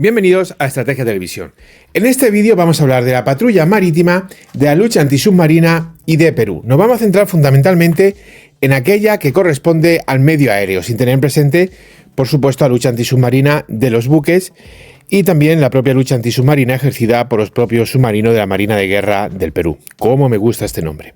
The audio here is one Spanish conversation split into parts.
Bienvenidos a Estrategia Televisión. En este vídeo vamos a hablar de la patrulla marítima, de la lucha antisubmarina y de Perú. Nos vamos a centrar fundamentalmente en aquella que corresponde al medio aéreo, sin tener presente, por supuesto, la lucha antisubmarina de los buques y también la propia lucha antisubmarina ejercida por los propios submarinos de la Marina de Guerra del Perú. Cómo me gusta este nombre.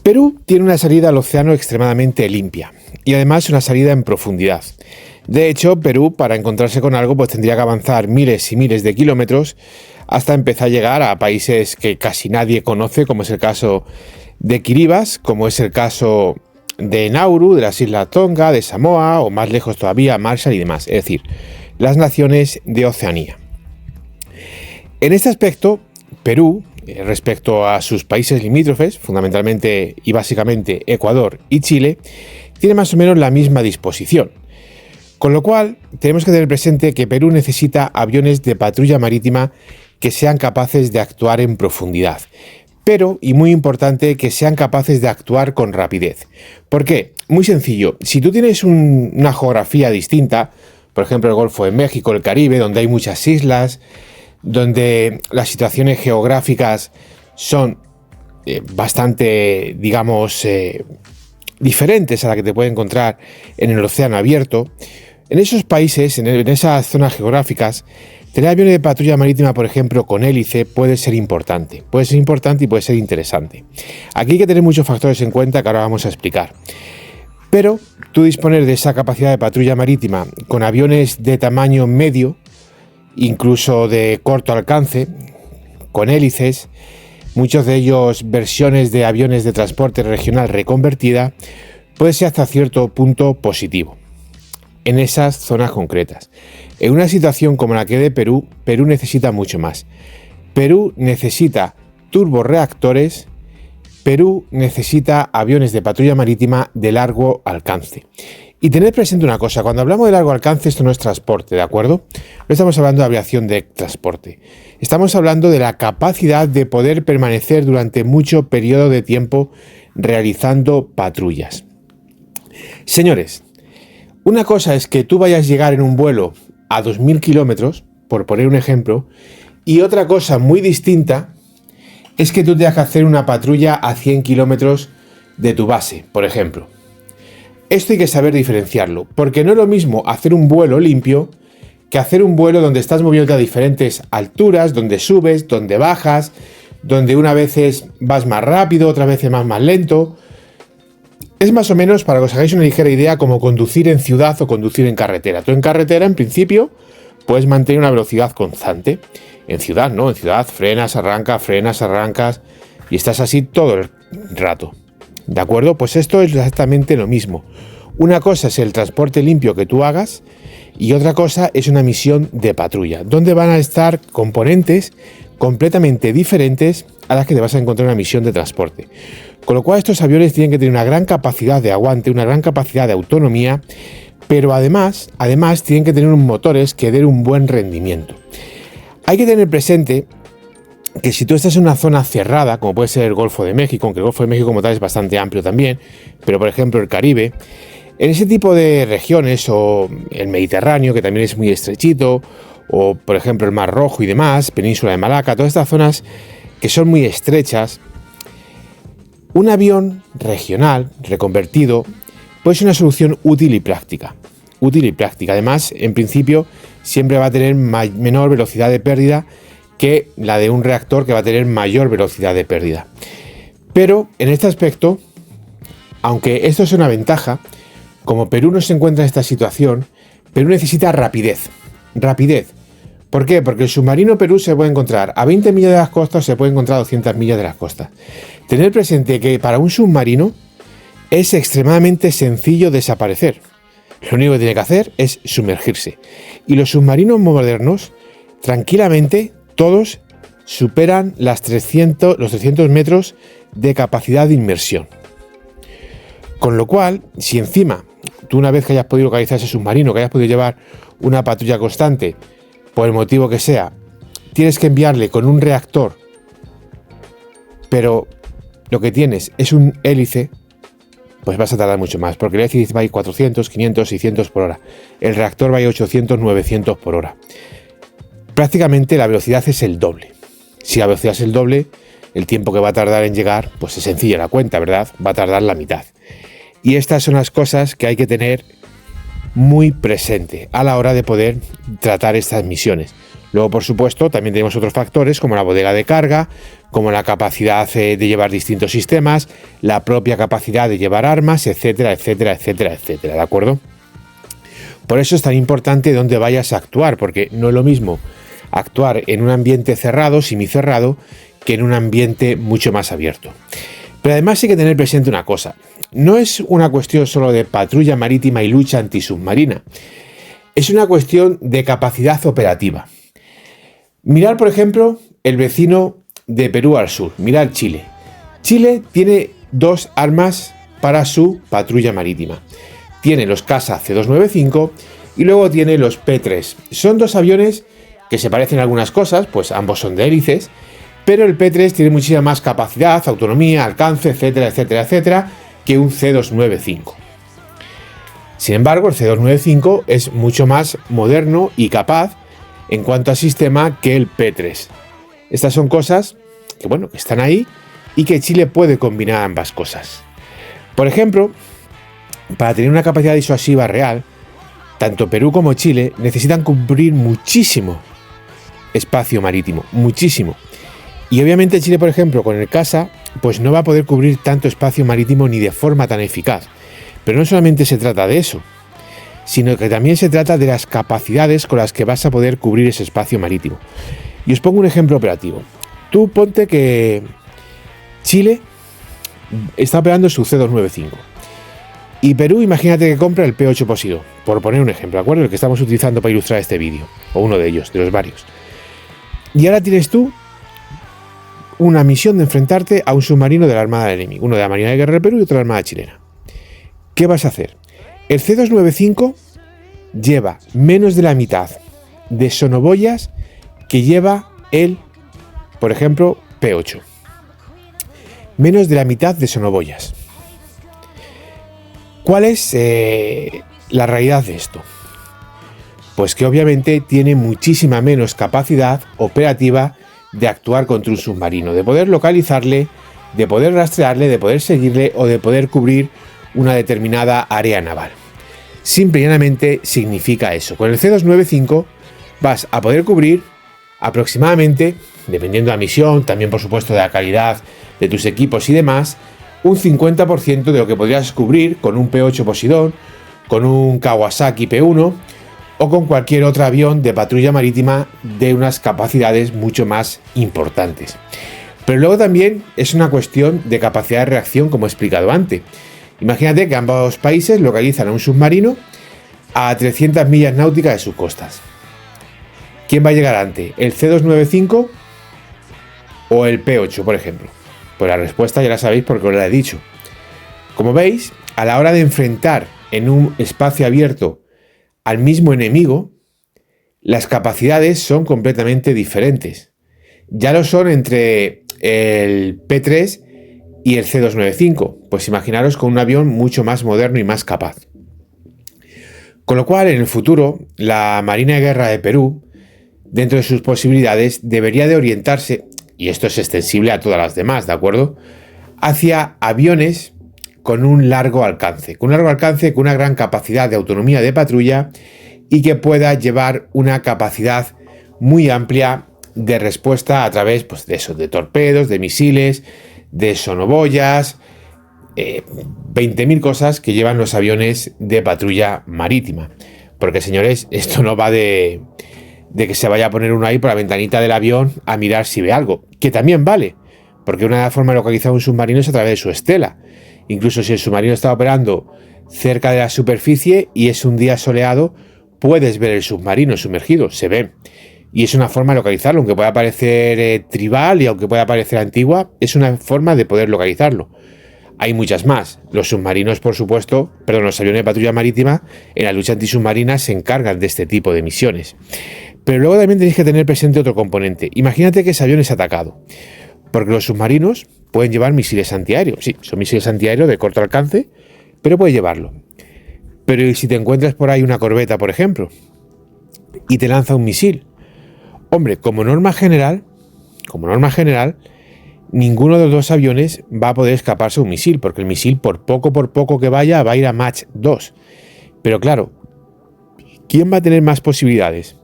Perú tiene una salida al océano extremadamente limpia y además una salida en profundidad. De hecho, Perú, para encontrarse con algo, pues tendría que avanzar miles y miles de kilómetros hasta empezar a llegar a países que casi nadie conoce, como es el caso de Kiribati, como es el caso de Nauru, de las Islas Tonga, de Samoa, o más lejos todavía, Marshall y demás, es decir, las naciones de Oceanía. En este aspecto, Perú, respecto a sus países limítrofes, fundamentalmente y básicamente Ecuador y Chile, tiene más o menos la misma disposición. Con lo cual, tenemos que tener presente que Perú necesita aviones de patrulla marítima que sean capaces de actuar en profundidad. Pero, y muy importante, que sean capaces de actuar con rapidez. ¿Por qué? Muy sencillo. Si tú tienes una geografía distinta, por ejemplo el Golfo de México, el Caribe, donde hay muchas islas, donde las situaciones geográficas son bastante, digamos, diferentes a la que te puedes encontrar en el océano abierto, en esos países, en esas zonas geográficas, tener aviones de patrulla marítima, por ejemplo, con hélice, puede ser importante. Puede ser importante y puede ser interesante. Aquí hay que tener muchos factores en cuenta que ahora vamos a explicar. Pero tú disponer de esa capacidad de patrulla marítima con aviones de tamaño medio, incluso de corto alcance, con hélices, muchos de ellos versiones de aviones de transporte regional reconvertida, puede ser hasta cierto punto positivo en esas zonas concretas. En una situación como la que de Perú, Perú necesita mucho más. Perú necesita turborreactores, Perú necesita aviones de patrulla marítima de largo alcance. Y tened presente una cosa, cuando hablamos de largo alcance, esto no es transporte, ¿de acuerdo? No estamos hablando de aviación de transporte. Estamos hablando de la capacidad de poder permanecer durante mucho periodo de tiempo realizando patrullas. Señores, una cosa es que tú vayas a llegar en un vuelo a 2000 kilómetros, por poner un ejemplo, y otra cosa muy distinta es que tú tengas que hacer una patrulla a 100 kilómetros de tu base, por ejemplo. Esto hay que saber diferenciarlo, porque no es lo mismo hacer un vuelo limpio que hacer un vuelo donde estás moviéndote a diferentes alturas, donde subes, donde bajas, donde una vez vas más rápido, otras veces más lento. Es más o menos, para que os hagáis una ligera idea, como conducir en ciudad o conducir en carretera. Tú en carretera, en principio, puedes mantener una velocidad constante. En ciudad, ¿no? En ciudad frenas, arrancas y estás así todo el rato. ¿De acuerdo? Pues esto es exactamente lo mismo. Una cosa es el transporte limpio que tú hagas y otra cosa es una misión de patrulla, donde van a estar componentes completamente diferentes a las que te vas a encontrar en una misión de transporte. Con lo cual estos aviones tienen que tener una gran capacidad de aguante, una gran capacidad de autonomía, pero además tienen que tener unos motores que den un buen rendimiento. Hay que tener presente que si tú estás en una zona cerrada, como puede ser el Golfo de México, aunque el Golfo de México como tal es bastante amplio también, pero por ejemplo el Caribe, en ese tipo de regiones, o el Mediterráneo, que también es muy estrechito, o por ejemplo el Mar Rojo y demás, Península de Malaca, todas estas zonas que son muy estrechas, un avión regional reconvertido puede ser una solución útil y práctica. Además, en principio, siempre va a tener menor velocidad de pérdida que la de un reactor que va a tener mayor velocidad de pérdida. Pero en este aspecto, aunque esto es una ventaja, como Perú no se encuentra en esta situación, Perú necesita rapidez. ¿Por qué? Porque el submarino Perú se puede encontrar a 20 millas de las costas o se puede encontrar a 200 millas de las costas. Tener presente que para un submarino es extremadamente sencillo desaparecer. Lo único que tiene que hacer es sumergirse. Y los submarinos modernos, tranquilamente, todos superan los 300 metros de capacidad de inmersión. Con lo cual, si encima, tú una vez que hayas podido localizar ese submarino, que hayas podido llevar una patrulla constante, por el motivo que sea, tienes que enviarle con un reactor, pero lo que tienes es un hélice, pues vas a tardar mucho más, porque el Electricity va a ir 400, 500, 600 por hora. El reactor va a ir 800, 900 por hora. Prácticamente la velocidad es el doble. Si la velocidad es el doble, el tiempo que va a tardar en llegar, pues es sencilla la cuenta, ¿verdad? Va a tardar la mitad. Y estas son las cosas que hay que tener muy presente a la hora de poder tratar estas misiones. Luego, por supuesto, también tenemos otros factores como la bodega de carga, como la capacidad de llevar distintos sistemas, la propia capacidad de llevar armas, etcétera, etcétera, etcétera, etcétera, ¿de acuerdo? Por eso es tan importante dónde vayas a actuar, porque no es lo mismo actuar en un ambiente cerrado, semicerrado, que en un ambiente mucho más abierto. Pero además hay que tener presente una cosa, no es una cuestión solo de patrulla marítima y lucha antisubmarina, es una cuestión de capacidad operativa. Mirar, por ejemplo, el vecino de Perú al sur, mirar Chile. Chile tiene dos armas para su patrulla marítima. Tiene los CASA C-295 y luego tiene los P-3. Son dos aviones que se parecen en algunas cosas, pues ambos son de hélices, pero el P-3 tiene muchísima más capacidad, autonomía, alcance, etcétera, etcétera, etcétera, que un C-295. Sin embargo, el C-295 es mucho más moderno y capaz en cuanto a sistema que el P-3. Estas son cosas que, bueno, que están ahí y que Chile puede combinar ambas cosas. Por ejemplo, para tener una capacidad disuasiva real, tanto Perú como Chile necesitan cubrir muchísimo espacio marítimo, muchísimo. Y obviamente Chile, por ejemplo, con el CASA, pues no va a poder cubrir tanto espacio marítimo ni de forma tan eficaz. Pero no solamente se trata de eso, sino que también se trata de las capacidades con las que vas a poder cubrir ese espacio marítimo. Y os pongo un ejemplo operativo. Tú ponte que Chile está operando su C-295 y Perú, imagínate que compra el P-8 Poseidón, por poner un ejemplo, ¿de acuerdo? El que estamos utilizando para ilustrar este vídeo, o uno de ellos, de los varios. Y ahora tienes tú una misión de enfrentarte a un submarino de la Armada del enemigo, uno de la Marina de Guerra del Perú y otro de la Armada chilena. ¿Qué vas a hacer? El C-295 lleva menos de la mitad de sonoboyas que lleva el, por ejemplo, P-8. Menos de la mitad de sonoboyas. ¿Cuál es la realidad de esto? Pues que obviamente tiene muchísima menos capacidad operativa de actuar contra un submarino, de poder localizarle, de poder rastrearle, de poder seguirle o de poder cubrir una determinada área naval. Simple y llanamente significa eso. Con el C-295 vas a poder cubrir aproximadamente, dependiendo de la misión, también por supuesto de la calidad de tus equipos y demás, un 50% de lo que podrías cubrir con un P-8 Poseidón, con un Kawasaki P-1 o con cualquier otro avión de patrulla marítima de unas capacidades mucho más importantes. Pero luego también es una cuestión de capacidad de reacción, como he explicado antes. Imagínate que ambos países localizan a un submarino a 300 millas náuticas de sus costas. ¿Quién va a llegar antes? ¿El C-295 o el P-8, por ejemplo? Pues la respuesta ya la sabéis porque os la he dicho. Como veis, a la hora de enfrentar en un espacio abierto al mismo enemigo, las capacidades son completamente diferentes. Ya lo son entre el P-3 y el C-295, pues imaginaros con un avión mucho más moderno y más capaz. Con lo cual, en el futuro, la Marina de Guerra de Perú, dentro de sus posibilidades, debería de orientarse, y esto es extensible a todas las demás, ¿de acuerdo?, hacia aviones con un largo alcance, con una gran capacidad de autonomía de patrulla y que pueda llevar una capacidad muy amplia de respuesta a través, pues, de eso, de torpedos, de misiles, de sonoboyas, 20.000 cosas que llevan los aviones de patrulla marítima. Porque, señores, esto no va de que se vaya a poner uno ahí por la ventanita del avión a mirar si ve algo, que también vale, porque una forma de localizar un submarino es a través de su estela. Incluso si el submarino está operando cerca de la superficie y es un día soleado, puedes ver el submarino sumergido, se ve. Y es una forma de localizarlo, aunque pueda parecer tribal y aunque pueda parecer antigua, es una forma de poder localizarlo. Hay muchas más. Los submarinos, por supuesto, los aviones de patrulla marítima en la lucha antisubmarina se encargan de este tipo de misiones. Pero luego también tenéis que tener presente otro componente. Imagínate que ese avión es atacado, porque los submarinos pueden llevar misiles antiaéreos. Sí, son misiles antiaéreos de corto alcance, pero puedes llevarlo. Pero ¿y si te encuentras por ahí una corbeta, por ejemplo, y te lanza un misil? Hombre, como norma general, ninguno de los dos aviones va a poder escaparse un misil, porque el misil, por poco que vaya, va a ir a Mach 2. Pero claro, ¿quién va a tener más posibilidades?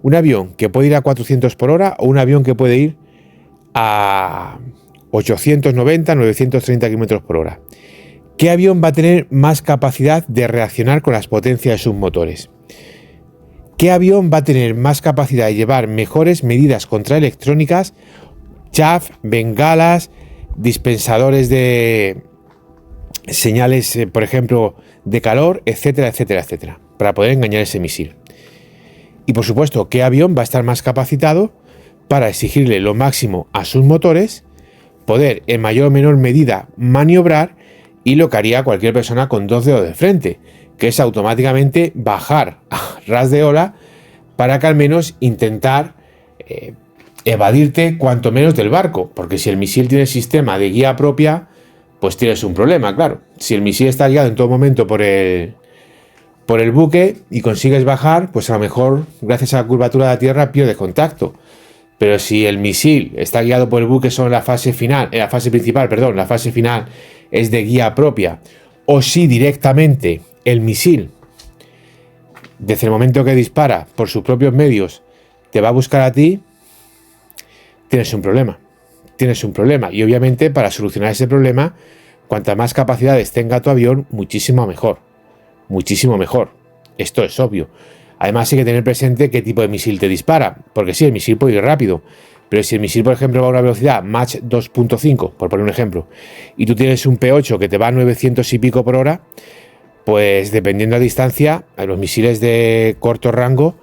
¿Un avión que puede ir a 400 por hora o un avión que puede ir a 890, 930 km por hora? ¿Qué avión va a tener más capacidad de reaccionar con las potencias de sus motores? ¿Qué avión va a tener más capacidad de llevar mejores medidas contraelectrónicas, chaff, bengalas, dispensadores de señales, por ejemplo, de calor, etcétera, etcétera, etcétera, para poder engañar ese misil? Y por supuesto, ¿qué avión va a estar más capacitado para exigirle lo máximo a sus motores, poder en mayor o menor medida maniobrar y lo que haría cualquier persona con dos dedos de frente, que es automáticamente bajar a ras de ola para que al menos intentar evadirte cuanto menos del barco? Porque si el misil tiene sistema de guía propia, pues tienes un problema, claro. Si el misil está guiado en todo momento por el buque y consigues bajar, pues a lo mejor, gracias a la curvatura de la Tierra, pierdes contacto. Pero si el misil está guiado por el buque solo en la fase final, la fase final es de guía propia, o si directamente el misil, desde el momento que dispara por sus propios medios, te va a buscar a ti, tienes un problema. Y obviamente, para solucionar ese problema, cuanta más capacidades tenga tu avión, muchísimo mejor. Esto es obvio. Además, hay que tener presente qué tipo de misil te dispara, porque sí, el misil puede ir rápido, pero si el misil, por ejemplo, va a una velocidad Mach 2.5, por poner un ejemplo, y tú tienes un P8 que te va a 900 y pico por hora, pues dependiendo de la distancia, los misiles de corto rango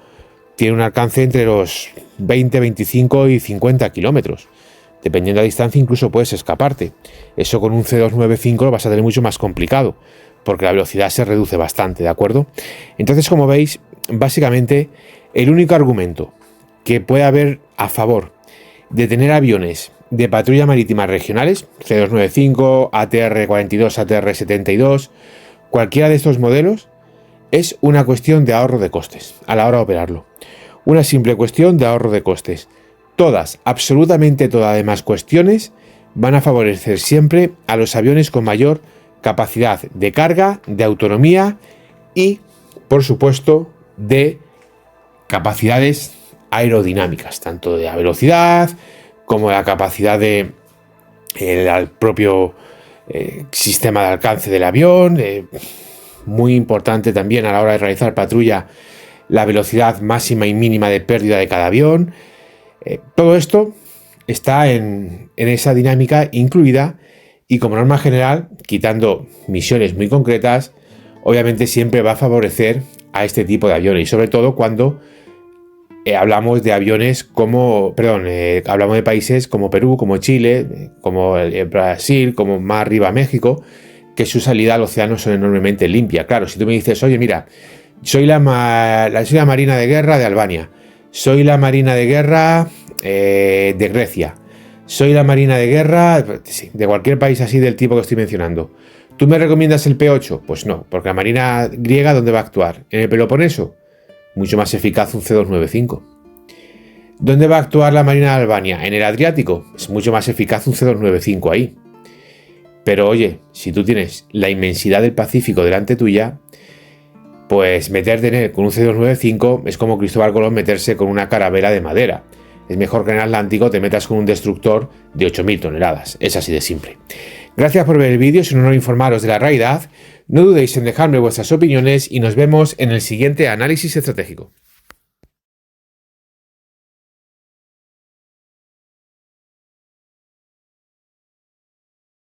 tienen un alcance entre los 20, 25 y 50 kilómetros. Dependiendo de la distancia, incluso puedes escaparte. Eso con un C295 lo vas a tener mucho más complicado, porque la velocidad se reduce bastante, ¿de acuerdo? Entonces, como veis, básicamente el único argumento que puede haber a favor de tener aviones de patrulla marítima regionales, C295, ATR-42, ATR-72, cualquiera de estos modelos, es una cuestión de ahorro de costes a la hora de operarlo. Una simple cuestión de ahorro de costes. Todas, absolutamente todas demás cuestiones van a favorecer siempre a los aviones con mayor capacidad de carga, de autonomía y, por supuesto, de capacidades aerodinámicas, tanto de la velocidad como de la capacidad de el propio sistema de alcance del avión. Muy importante también a la hora de realizar patrulla, la velocidad máxima y mínima de pérdida de cada avión. Todo esto está en esa dinámica incluida, y como norma general, quitando misiones muy concretas, obviamente siempre va a favorecer a este tipo de aviones, y sobre todo cuando hablamos de aviones hablamos de países como Perú, como Chile, como Brasil, como más arriba México, que su salida al océano son enormemente limpia. Claro, si tú me dices, oye, mira, soy la Marina de Guerra de Albania, soy la Marina de Guerra de Grecia, soy la Marina de Guerra de cualquier país así del tipo que estoy mencionando, ¿tú me recomiendas el P8? Pues no, porque la Marina griega, ¿dónde va a actuar? ¿En el Peloponeso? Mucho más eficaz un C295. ¿Dónde va a actuar la Marina de Albania? ¿En el Adriático? Es mucho más eficaz un C295 ahí. Pero oye, si tú tienes la inmensidad del Pacífico delante tuya, pues meterte en él con un C295 es como Cristóbal Colón meterse con una carabela de madera. Es mejor que en el Atlántico te metas con un destructor de 8.000 toneladas. Es así de simple. Gracias por ver el vídeo. Es un honor informaros de la realidad. No dudéis en dejarme vuestras opiniones y nos vemos en el siguiente análisis estratégico.